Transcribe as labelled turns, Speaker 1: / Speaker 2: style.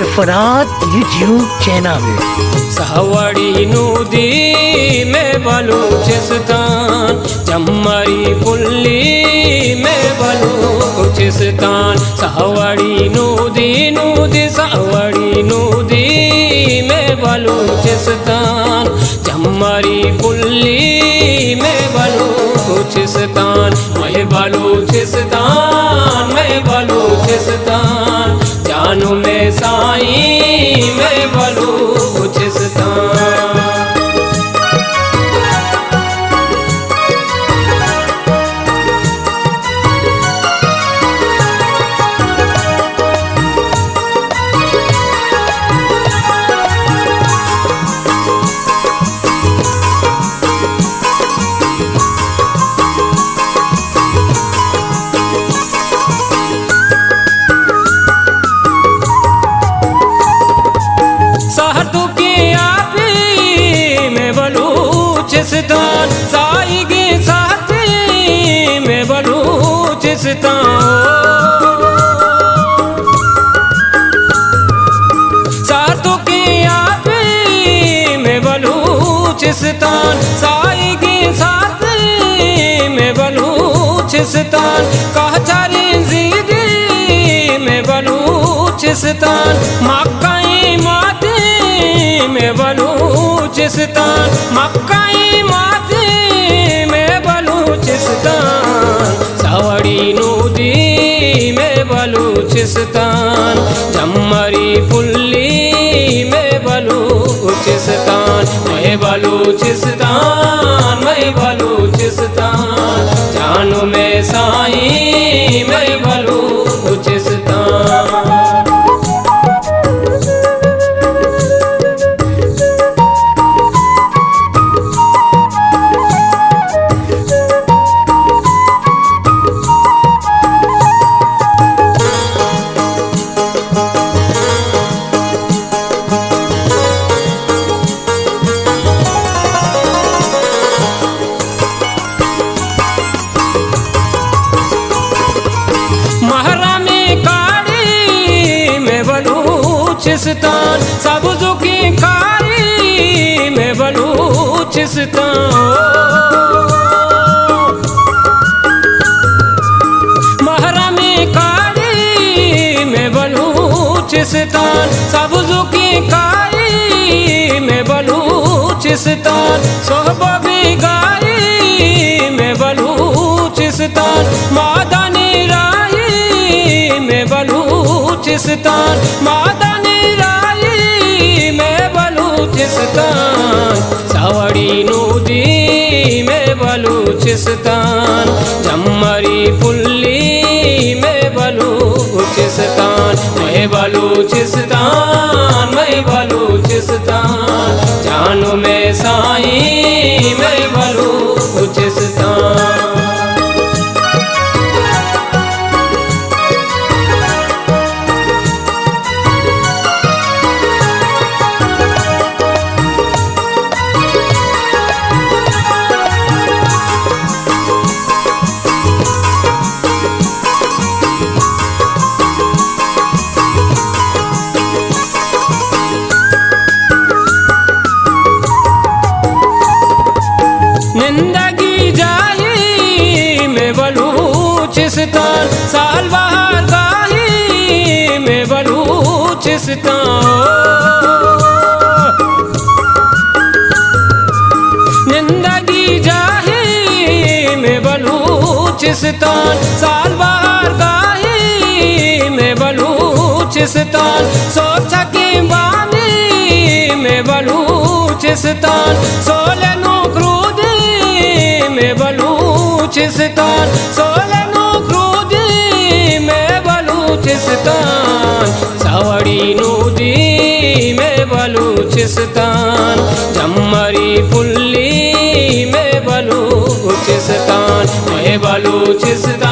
Speaker 1: Sarfaraz YouTube channel.
Speaker 2: सावड़ी नूदी में बलूचिस्तान, चम्मरी पुल्ली में बलूचिस्तान। सावड़ी नूदी नूदी सावड़ी नूदी में बलूचिस्तान, चम्मरी पुल्ली में बलूचिस्तान। मैं बलूचिस्तान मैं बलूचिस्तान, जानू में साईं मैं बलूचिस्तान। बलूचिस्तान साई के साथी में बलूचिस्तान। सातों के आपी में बलूचिस्तान, साई के साथी में बलूचिस्तान। कहचारी जीदी में बलूचिस्तान, मक्काई माती में बलूचिस्तान। मक्काई माती में बलूचिस्तान, सावड़ी नूदी में बलूचिस्तान। चम्मरी पुल्ली में बलूचिस्तान। मैं बलूचिस्तान मैं बलूचिस्तान, जानू में साईं मैं बलूचिस्तान। बलूचिस्तान सबज़ों की खाड़ी में बलूचिस्तान। महरमी खाड़ी में बलूचिस्तान, सबज़ों की खाड़ी में बलूचिस्तान। सोहबी गाड़ी में बलूचिस्तान, मादानी राही में बलूचिस्तान। मादानी राही में बलूचिस्तान, सावड़ी नूदी में बलूचिस्तान। चम्मरी पुल्ली में बलूचिस्तान। मैं बलूचिस्तान मैं बलूचिस्तान, जानू में साईं मैं बलूचिस्तान। जिंदगी जाही में बलूचिस्तान, साल बाहर गाही में बलूचिस्तान। जिंदगी जाही में बलूचिस्तान, साल बाहर गाही में बलूचिस्तान। सोचा की बानी में बलूचिस्तान, सोले में बलूचिस्तान। सोलनो क्रूदी में बलूचिस्तान, सावड़ी नूदी में बलूचिस्तान। चम्मरी पुल्ली में बलूचिस्तान। मैं बलूचिस्तान